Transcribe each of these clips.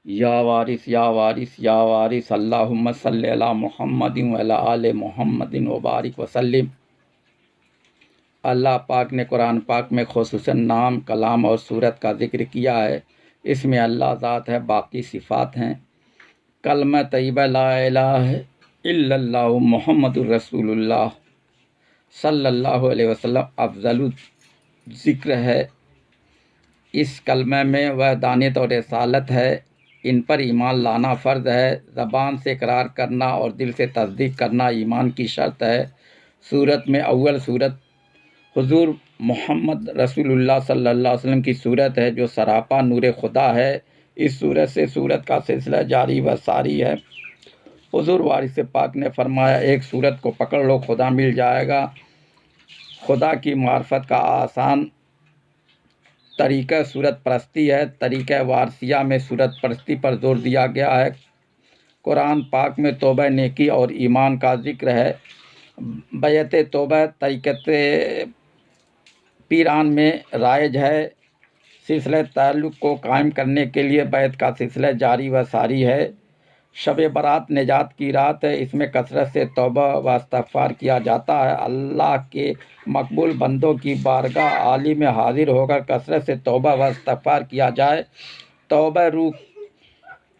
या वारिस अल्लाहुम्मा सल्लि अला मुहम्मदिन व अला आले मुहम्मदिन व बारिक वसल्लिम। अल्लाह पाक ने कुरान पाक में खुसूसन नाम, कलाम और सूरत का जिक्र किया है। इसमें अल्लाह ज़ात है, बाकी सिफ़ात हैं। कलमा तय्यबा ला इलाहा इल्लल्लाहु मुहम्मदुर रसूलुल्लाह सल्लल्लाहु अलैहि वसल्लम अफ़ज़लुल ज़िक्र है। इस कलमे में वहदानियत और रिसालत है। इन पर ईमान लाना फ़र्ज़ है। ज़बान से इकरार करना और दिल से तस्दीक करना ईमान की शर्त है। सूरत में अव्वल सूरत हुज़ूर मोहम्मद रसूलुल्लाह सल्लल्लाहु अलैहि वसल्लम की सूरत है, जो सरापा नूर खुदा है। इस सूरत से सूरत का सिलसिला जारी व सारी है। हुज़ूर वारिस पाक ने फरमाया, एक सूरत को पकड़ लो, खुदा मिल जाएगा। खुदा की मार्फत का आसान तरीक़ा सूरत परस्ती है। तरीक़ा वारसिया में सूरत परस्ती पर जोर दिया गया है। कुरान पाक में तौबा, नेकी और ईमान का जिक्र है। बैत तौबा तरीक़त पीरान में राइज है। सिलसिला ताल्लुक़ को कायम करने के लिए बैत का सिलसिला जारी व सारी है। शब बारात निजात की रात है। इसमें कसरत से तौबा व इस्तिग़फ़ार किया जाता है। अल्लाह के मकबूल बंदों की बारगाह आली में हाजिर होकर कसरत से तौबा व इस्तिग़फ़ार किया जाए। तौबा रूह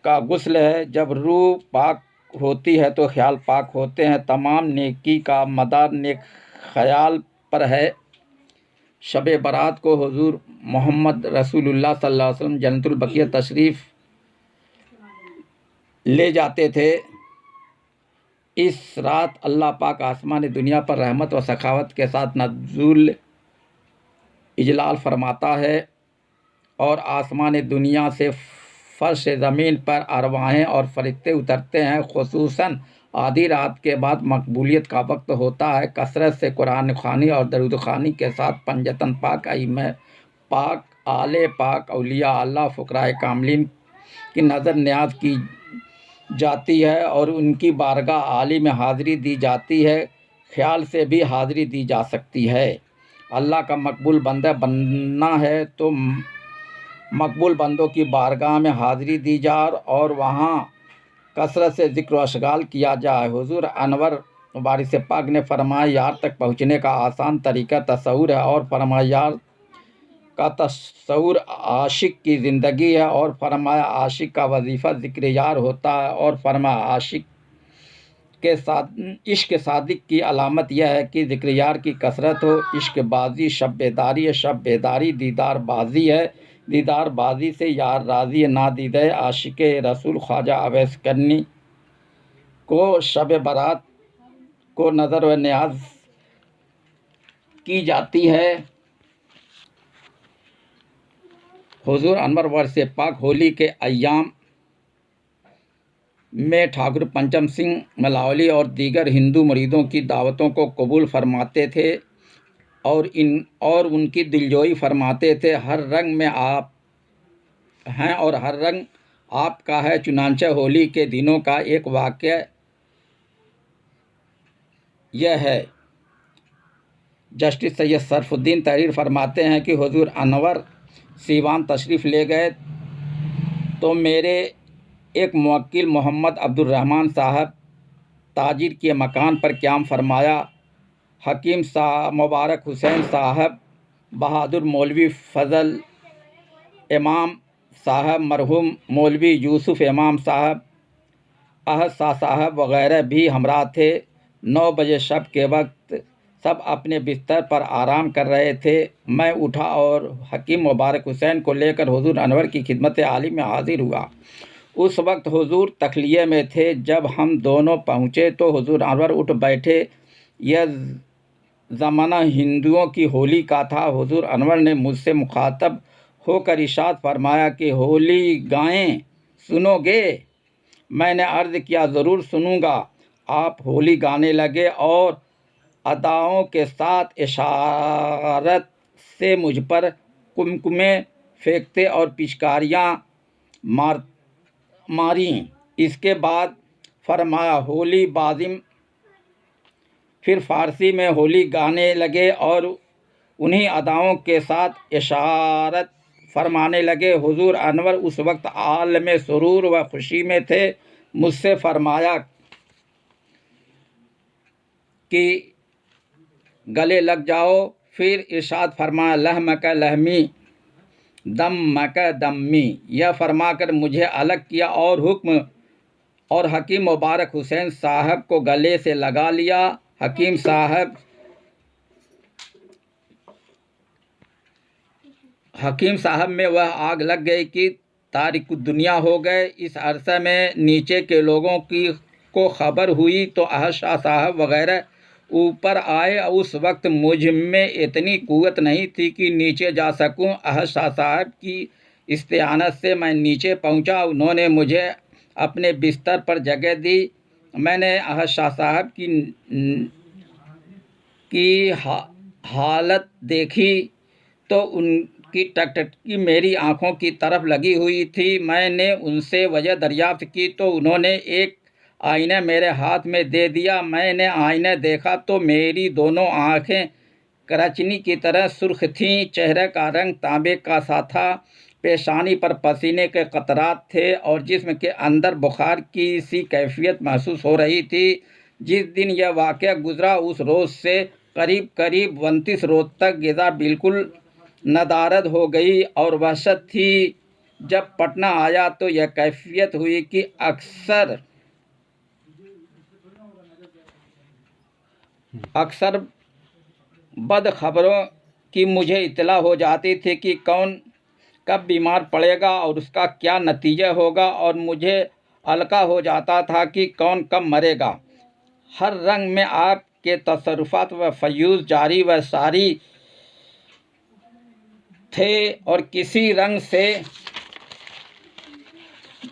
का गुस्ल है। जब रूह पाक होती है तो ख्याल पाक होते हैं। तमाम नेकी का मदार नेक ख्याल पर है। शब बारात को हुज़ूर मोहम्मद रसूलुल्लाह सल्लल्लाहु अलैहि वसल्लम जन्नतुल बक़िया तशरीफ़ ले जाते थे। इस रात अल्लाह पाक आसमान दुनिया पर रहमत व सखावत के साथ नज़ुल इजलाल फरमाता है और आसमान दुनिया से फर्श ज़मीन पर अरवाहें और फरिश्ते उतरते हैं। खुसूसन आधी रात के बाद मकबूलियत का वक्त होता है। कसरत से कुरान ख़वानी और दरूद ख़वानी के साथ पंजतन पाक, अइम्मा पाक, आले पाक, औलिया अल्लाह, फ़ुक़राए कामिलीन की नज़र न्याज की जाती है और उनकी बारगाह आली में हाज़िरी दी जाती है। ख्याल से भी हाज़िरी दी जा सकती है। अल्लाह का मकबूल बंदा बनना है तो मकबूल बंदों की बारगाह में हाज़िरी दी जाए और वहाँ कसरत से ज़िक्र व अशगाल किया जाए। हुज़ूर अनवर वारिस पाक ने फरमाया, यार तक पहुँचने का आसान तरीका तसव्वुर है। और फरमाया, यार का तसव्वुर आशिक की ज़िंदगी है। और फरमाया, आशिक का वजीफ़ा ज़िक्र यार होता है। और फरमाया, आशिक के साथ इश्क सादिक की अलामत यह है कि ज़िक्र यार की कसरत हो। इश्क बाजी शब बेदारी है, शब बेदारी दीदार बाजी है, दीदार बाजी से यार राज़ी ना दीदे आशिक रसूल ख्वाजा अवैस करनी को शब बारात को नज़र व न्याज की जाती है। हुज़ूर अनवर वारिस पाक होली के अय्याम में ठाकुर पंचम सिंह मलावली और दीगर हिंदू मुरीदों की दावतों को कबूल फरमाते थे और उनकी दिलजोई फरमाते थे। हर रंग में आप हैं और हर रंग आपका है। चुनांचे होली के दिनों का एक वाक़या यह है। जस्टिस सैयद सरफुद्दीन तहरीर फरमाते हैं कि हुज़ूर अनवर सीवान तशरीफ़ ले गए तो मेरे एक मुवक्किल मोहम्मद अब्दुर्रहमान साहब ताजिर के मकान पर क़याम फरमाया। हकीम मुबारक हुसैन साहब, बहादुर मौलवी फ़ज़ल इमाम साहब, मरहूम मौलवी यूसुफ़ इमाम साहब, अहद शाह साहब वग़ैरह भी हमरा थे। 9 बजे शब के वक्त सब अपने बिस्तर पर आराम कर रहे थे। मैं उठा और हकीम मुबारक हुसैन को लेकर हुज़ूर अनवर की खिदमत आली में हाज़िर हुआ। उस वक्त हुज़ूर तखलिये में थे। जब हम दोनों पहुँचे तो हुज़ूर अनवर उठ बैठे। यह ज़माना हिंदुओं की होली का था। हुज़ूर अनवर ने मुझसे मुखातब होकर इरशाद फरमाया कि होली गाएं, सुनोगे? मैंने अर्ज़ किया, ज़रूर सुनूंगा। आप होली गाने लगे और अदाओं के साथ इशारत से मुझ पर कुमकुमे फेंकते और पिचकारियाँ मारी। इसके बाद फरमाया, होली बाज़िम। फिर फ़ारसी में होली गाने लगे और उन्हीं अदाओं के साथ इशारत फरमाने लगे, हुजूर अनवर उस वक्त आलम सुरूर व खुशी में थे। मुझसे फरमाया कि गले लग जाओ। फिर इरशाद फरमाया, लहमक लहमी दम्मक दम्मी, यह फरमाकर मुझे अलग किया और हुक्म और हकीम मुबारक हुसैन साहब को गले से लगा लिया। हकीम साहब में वह आग लग गई कि तारिक दुनिया हो गए। इस अरसे में नीचे के लोगों की को खबर हुई तो अहद शाह साहब वगैरह ऊपर आए। उस वक्त मुझ में इतनी कुव्वत नहीं थी कि नीचे जा सकूं। अहद शाह साहब की इस्तेआनत से मैं नीचे पहुंचा। उन्होंने मुझे अपने बिस्तर पर जगह दी। मैंने अहद शाह साहब की हालत देखी तो उनकी टकटकी मेरी आंखों की तरफ लगी हुई थी। मैंने उनसे वजह दरियाफ्त की तो उन्होंने एक आईना मेरे हाथ में दे दिया। मैंने आईना देखा तो मेरी दोनों आंखें करचनी की तरह सुर्ख थीं। चेहरे का रंग तांबे का सा था। पेशानी पर पसीने के कतरात थे और जिस्म के अंदर बुखार की सी कैफियत महसूस हो रही थी। जिस दिन यह वाक़या गुजरा उस रोज़ से करीब 29 रोज़ तक ग़िज़ा बिल्कुल नदारद हो गई और वहशत थी। जब पटना आया तो यह कैफियत हुई कि अक्सर बद खबरों की मुझे इत्तला हो जाती थी कि कौन कब बीमार पड़ेगा और उसका क्या नतीजा होगा, और मुझे अलका हो जाता था कि कौन कब मरेगा। हर रंग में आपके तसर्रुफ़ात व फ़यूज़ जारी व सारी थे और किसी रंग से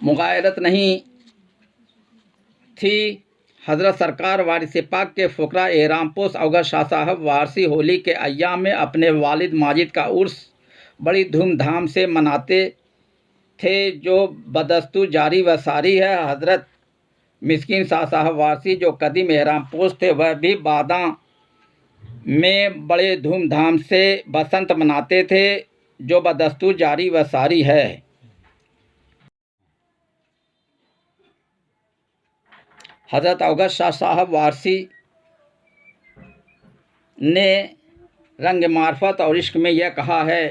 मुगायरत नहीं थी। हज़रत सरकार वारिस पाक के फ़ुक़रा एहरामपोश अवगत शाह साहब वारसी होली के अय्याम में अपने वालिद माजिद का उर्स बड़ी धूमधाम से मनाते थे, जो बदस्तूर जारी व सारी है। हज़रत मिस्किन शाह साहब वारसी जो कदीम एहरामपोश थे, वह भी बादा में बड़े धूमधाम से बसंत मनाते थे, जो बदस्तूर जारी व सारी है। हज़रत अवगत शाह साहब वारसी ने रंग मार्फत और इश्क में यह कहा है,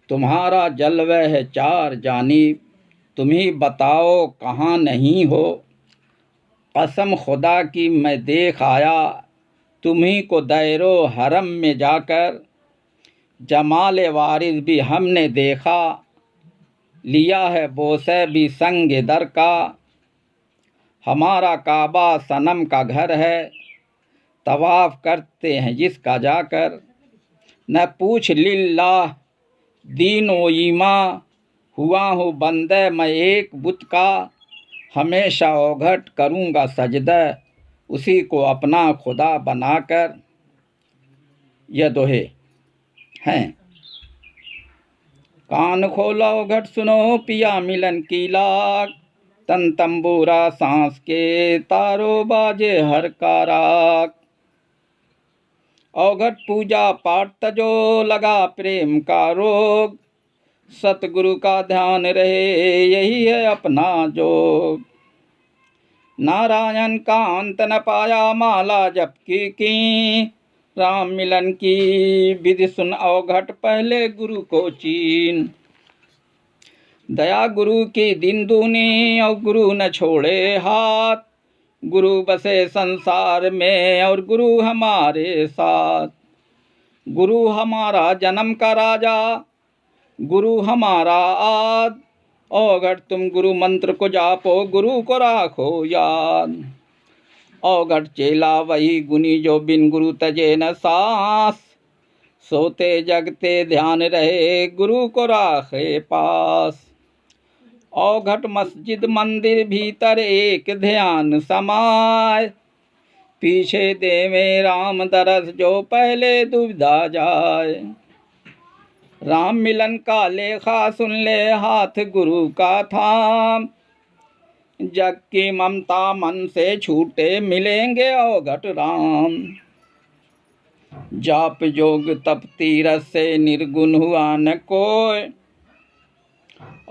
तुम्हारा जलवा है चार जानिब, तुम्ही बताओ कहाँ नहीं हो। कसम खुदा की मैं देख आया, तुम्ही को दैरो हरम में जाकर। जमाल वारिस भी हमने देखा, लिया है बोसे भी संग दर का। हमारा काबा सनम का घर है, तवाफ़ करते हैं जिसका जाकर। न पूछ लिल्लाह दीन व ईमा, हुआ हूँ बंदे मैं एक बुत का। हमेशा ओघट करूँगा सजदा, उसी को अपना खुदा बनाकर। यह दोहे हैं। कान खोलो ओघट सुनो पिया मिलन की लाग, तन तंबूरा सांस के तारो बाजे हर का राग। ओघट पूजा पाठ तजो लगा प्रेम का रोग, सतगुरु का ध्यान रहे यही है अपना जोग। नारायण का अंत न पाया माला जप की, राम मिलन की विधि सुन ओघट पहले गुरु को चीन। दया गुरु की दिन दूनी और गुरु न छोड़े हाथ, गुरु बसे संसार में और गुरु हमारे साथ। गुरु हमारा जन्म का राजा, गुरु हमारा आद। ओघट तुम गुरु मंत्र को जापो, गुरु को राखो याद। ओघट चेला वही गुनी जो बिन गुरु तजे न सांस। सोते जगते ध्यान रहे गुरु को राखे पास। ओघट मस्जिद मंदिर भीतर एक ध्यान समाए, पीछे देवे राम दरस जो पहले दुविधा जाए। राम मिलन का लेखा सुन ले हाथ गुरु का थाम, जग की ममता मन से छूटे मिलेंगे ओघट राम। जाप जोग तप तीरथ से निर्गुण हुआ न कोय,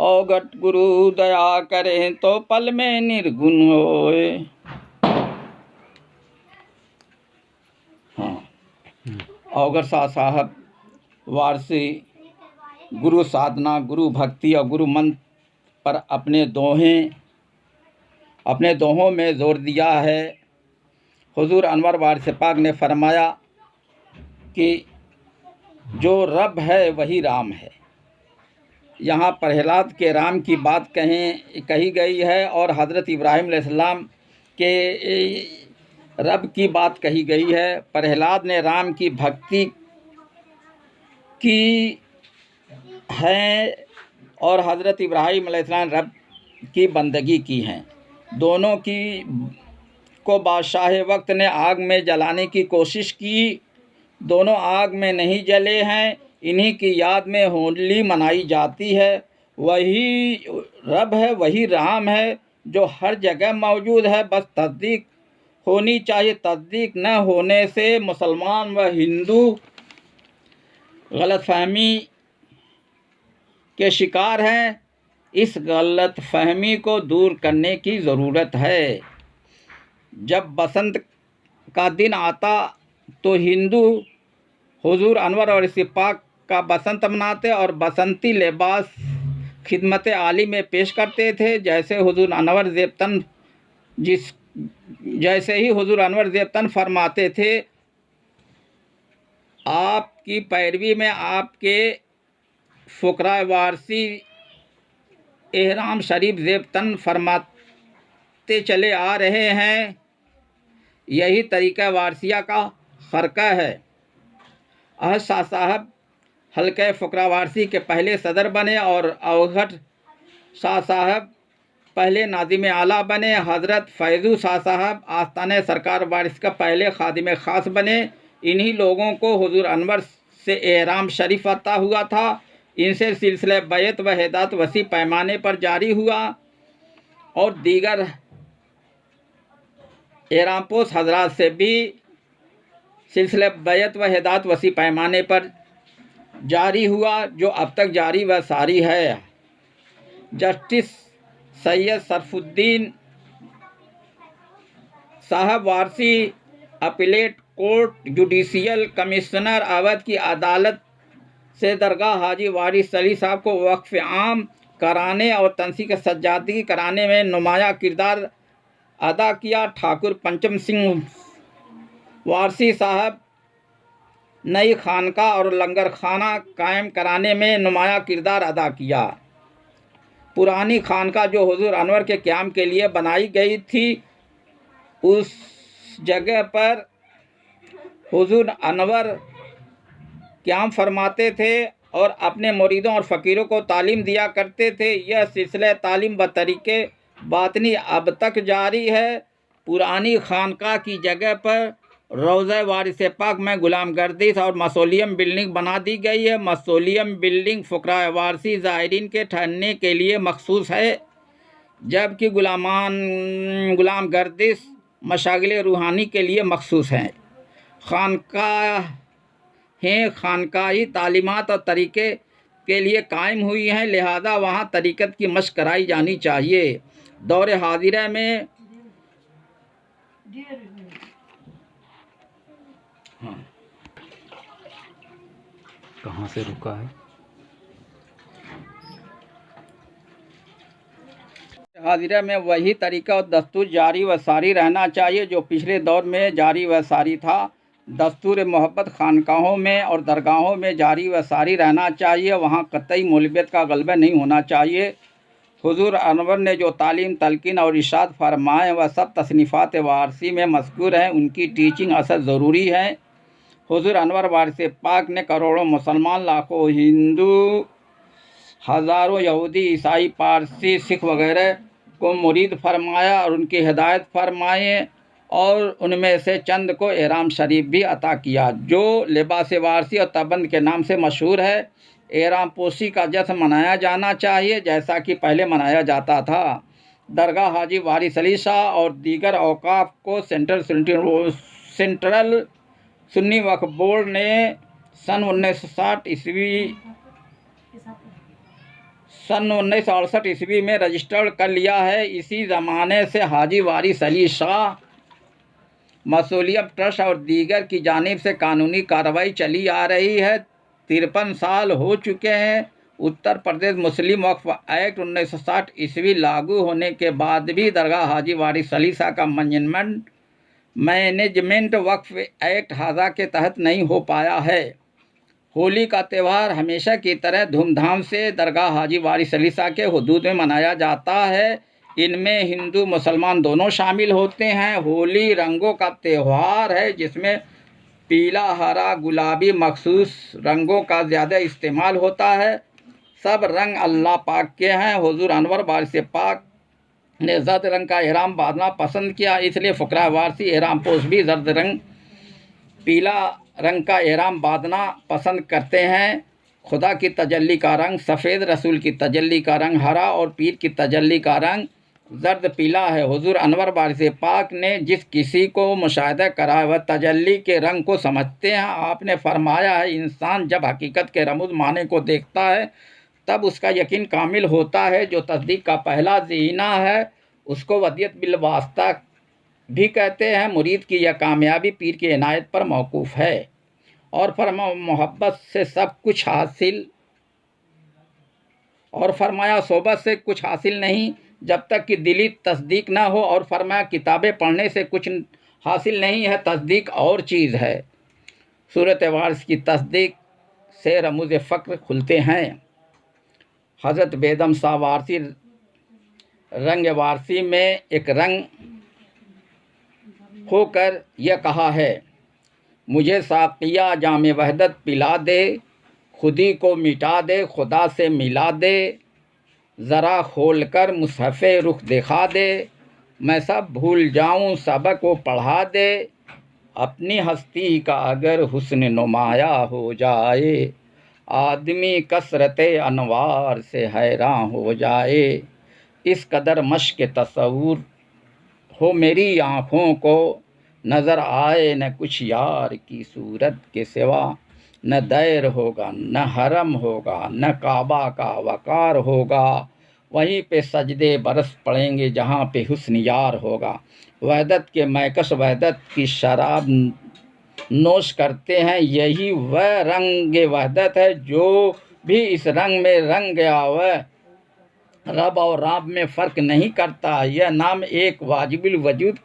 अवगत गुरु दया करें तो पल में निर्गुण होए। हाँ, अवगत शाह साहब वारसी गुरु साधना, गुरु भक्ति और गुरु मंत्र पर अपने दोहों में जोर दिया है। हुजूर अनवर वारिस पाक ने फरमाया कि जो रब है वही राम है। यहाँ प्रहलाद के राम की बात कही गई है और हज़रत इब्राहीम अलैहिस्सलाम के रब की बात कही गई है। प्रहलाद ने राम की भक्ति की है और हज़रत इब्राहीम अलैहिस्सलाम रब की बंदगी की हैं। दोनों को बादशाह वक्त ने आग में जलाने की कोशिश की, दोनों आग में नहीं जले हैं। इन्हीं की याद में होली मनाई जाती है। वही रब है, वही राम है जो हर जगह मौजूद है, बस तस्दीक होनी चाहिए। तस्दीक न होने से मुसलमान व हिंदू गलतफहमी के शिकार हैं। इस गलतफहमी को दूर करने की ज़रूरत है। जब बसंत का दिन आता तो हिंदू हुजूर अनवर और पाक का बसंत मनाते और बसंती लिबास खिदमत आली में पेश करते थे। जैसे ही हुजूर अनवर ज़ेबतन फरमाते थे, आपकी पैरवी में आपके फ़ुक़रा वारसी एहराम शरीफ ज़ेबतन फरमाते चले आ रहे हैं। यही तरीक़ा वारसिया का ख़रक़ा है। अहद शाह साहब हल्के फ़ुक़रा वारसी के पहले सदर बने और अवगत शाह साहब पहले नाज़िम आला बने। हज़रत फैज़ू शाह साहब आस्ताने सरकार वारिस का पहले खादिम ख़ास बने। इन्हीं लोगों को हुजूर अनवर से एहराम शरीफ अता हुआ था। इनसे सिलसिले बैत व हिदायत वसी पैमाने पर जारी हुआ और दीगर एहरामपोश हजरात से भी सिलसिले बैत व हिदायत वसी पैमाने पर जारी हुआ, जो अब तक जारी व सारी है। जस्टिस सैयद सरफुद्दीन साहब Warsi appellate court judicial commissioner Awadh की अदालत से दरगाह हाजी वारिस अली साहब को वक्फ आम कराने और तंसीक सज्जादगी कराने में नुमाया किरदार अदा किया। ठाकुर पंचम सिंह वारसी साहब नई खानका और लंगर खाना कायम कराने में नुमाया किरदार अदा किया। पुरानी खानका जो हुजूर अनवर के क़याम के लिए बनाई गई थी, उस जगह पर हुजूर अनवर क़याम फरमाते थे और अपने मुरीदों और फ़कीरों को तालीम दिया करते थे। यह सिलसिला तालीम व तरीक़े बातनी अब तक जारी है। पुरानी खानका की जगह पर रोज़ा वारिस पाक में गुलाम गर्दिश और मसोलियम बिल्डिंग बना दी गई है। मसोलियम बिल्डिंग फ़ुक़रा वारसी ज़ायरीन के ठहरने के लिए मखसूस है, जबकि गुलाम गर्दिश मशागिल रूहानी के लिए मखसूस हैं। खानकाही तालीमात और तरीक़े के लिए कायम हुई हैं, लिहाजा वहाँ तरीक़त की मशक़ कराई जानी चाहिए। दौर हाजिरा में कहाँ से रुका है? हाजिरा में वही तरीक़ा और दस्तूर जारी व सारी रहना चाहिए जो पिछले दौर में जारी व सारी था। दस्तूर मोहब्बत खानकाहों में और दरगाहों में जारी व सारी रहना चाहिए। वहाँ कतई मौलवियत का गलबा नहीं होना चाहिए। हुजूर अनवर ने जो तालीम तलकीन और इरशाद फरमाए वह सब तसनीफ़ात वारसी में मज़कूर हैं। उनकी टीचिंग असर ज़रूरी है। हुजूर अनवर वारिस पाक ने करोड़ों मुसलमान, लाखों हिंदू, हज़ारों यहूदी, ईसाई, पारसी, सिख वगैरह को मुरीद फरमाया और उनकी हिदायत फरमाए और उनमें से चंद को एहराम शरीफ भी अता किया, जो लिबास वारसी और तबंद के नाम से मशहूर है। एहराम पोशी का जश्न मनाया जाना चाहिए जैसा कि पहले मनाया जाता था। दरगाह हाजी वारिस अली शाह और दीगर औकाफ को सेंट्रल सुन्नी वक्फ बोर्ड ने सन 1968 ईस्वी में रजिस्टर्ड कर लिया है। इसी ज़माने से हाजी वारिस अली शाह मौसूलियत ट्रस्ट और दीगर की जानिब से कानूनी कार्रवाई चली आ रही है। 53 साल हो चुके हैं। उत्तर प्रदेश मुस्लिम वक्फ एक्ट 1960 ईस्वी लागू होने के बाद भी दरगाह हाजी वारिस अली शाह का मैनेजमेंट वक्फ एक्ट हाजा के तहत नहीं हो पाया है। होली का त्यौहार हमेशा की तरह धूमधाम से दरगाह हाजी वारिस अली शाह के हुदूद में मनाया जाता है। इनमें हिंदू मुसलमान दोनों शामिल होते हैं। होली रंगों का त्यौहार है जिसमें पीला, हरा, गुलाबी मखसूस रंगों का ज़्यादा इस्तेमाल होता है। सब रंग अल्लाह पाक के हैं। हुजूर अनवर वारिस पाक ने जर्द रंग का एहराम बांधना पसंद किया, इसलिए फ़ुकरा वारसी एहराम पोश भी जर्द रंग, पीला रंग का एहराम बांधना पसंद करते हैं। खुदा की तजल्ली का रंग सफ़ेद, रसूल की तजल्ली का रंग हरा और पीर की तजल्ली का रंग जर्द पीला है। हुजूर अनवर वारिस पाक ने जिस किसी को मुशाहिदा करा वह तजल्ली के रंग को समझते हैं। आपने फरमाया है, इंसान जब हकीकत के रमूज माने को देखता है तब उसका यकीन कामिल होता है। जो तस्दीक का पहला ज़ीना है उसको वदियत बिल वास्ता भी कहते हैं। मुरीद की यह कामयाबी पीर की इनायत पर मौकूफ़ है और मोहब्बत से सब कुछ हासिल, और फरमाया सोबत से कुछ हासिल नहीं जब तक कि दिली तस्दीक ना हो, और फरमाया किताबें पढ़ने से कुछ हासिल नहीं है, तस्दीक और चीज़ है। सूरत वारिस की तस्दीक से रमूज़ फ़क्र खुलते हैं। हज़रत बेदम शाह वारसी रंग वारसी में एक रंग होकर यह कहा है, मुझे साकिया जाम वहदत पिला दे, खुदी को मिटा दे, खुदा से मिला दे, ज़रा खोल कर मुसहफ़ रुख दिखा दे, मैं सब भूल जाऊं सबक को पढ़ा दे, अपनी हस्ती का अगर हुस्न नुमाया हो जाए, आदमी कसरत अनवार से हैरान हो जाए, इस कदर मश्क तसव्वुर हो मेरी आँखों को, नज़र आए न कुछ यार की सूरत के सिवा, न दैर होगा न हरम होगा न काबा का वकार होगा, वहीं पे सजदे बरस पड़ेंगे जहाँ पे हुस्न यार होगा। वहदत के मैकस वहदत की शराब नोश करते हैं, यही वह रंग वहदत है जो भी इस रंग में रंग गया वह रब और राब में फ़र्क नहीं करता। यह नाम एक वाजिबुल वजूद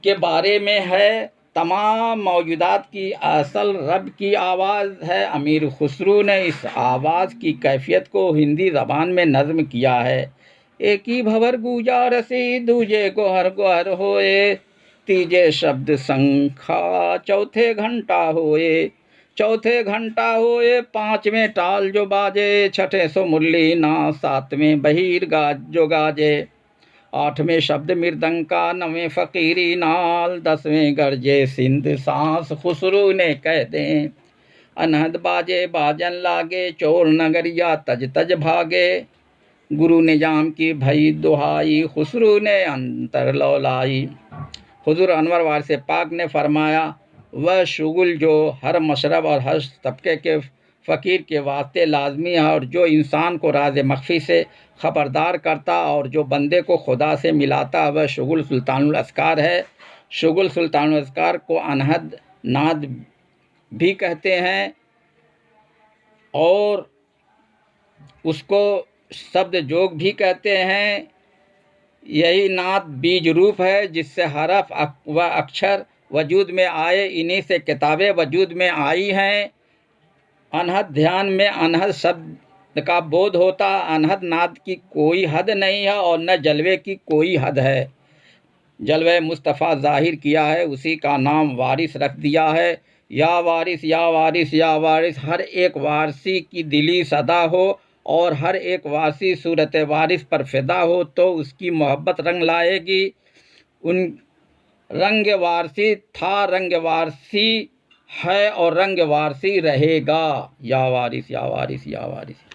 के बारे में है। तमाम मौजूदात की असल रब की आवाज़ है। अमीर खुसरू ने इस आवाज़ की कैफियत को हिंदी ज़बान में नज़्म किया है। एक ही भंवर गूंजा रसी, दूजे गोहर गोहर होए, तीजे शब्द संखा, चौथे घंटा होए, चौथे घंटा होए, पाँचवें टाल जो बाजे, छठे सो मुरली ना, सातवें बहीर गाज जो गाजे, आठवें शब्द मृदंग का, नवें फ़कीरी नाल, 10वें गरजे सिंध सांस, खुसरू ने कह दें अनहद बाजे बाजन लागे, चोर नगरिया तज तज भागे, गुरु निजाम की भई दुहाई, खुसरू ने अंतर लौलाई। हुजूर अनवर वारिस पाक ने फरमाया, वह शुगुल जो हर मशरब और हर तबके के फ़कीर के वास्ते लाजमी है, और जो इंसान को राज मख्फी से ख़बरदार करता और जो बंदे को खुदा से मिलाता, वह शुगुल सुल्तानुल अस्कार है। शुगुल सुल्तानुल अस्कार को अनहद नाद भी कहते हैं और उसको शब्द जोग भी कहते हैं। यही नाद बीज रूप है जिससे हरफ व अक्षर वजूद में आए, इन्हीं से किताबें वजूद में आई हैं। अनहद ध्यान में अनहद शब्द का बोध होता। अनहद नाद की कोई हद नहीं है और न जलवे की कोई हद है। जलवे मुस्तफ़ा ज़ाहिर किया है, उसी का नाम वारिस रख दिया है। या वारिस या वारिस या वारिस, हर एक वारसी की दिली सदा हो और हर एक वारसी सूरत वारिस पर फ़िदा हो तो उसकी मोहब्बत रंग लाएगी। उन रंग वारसी था, रंग वारसी है और रंग वारसी रहेगा। या वारिस या वारिस या वारिस।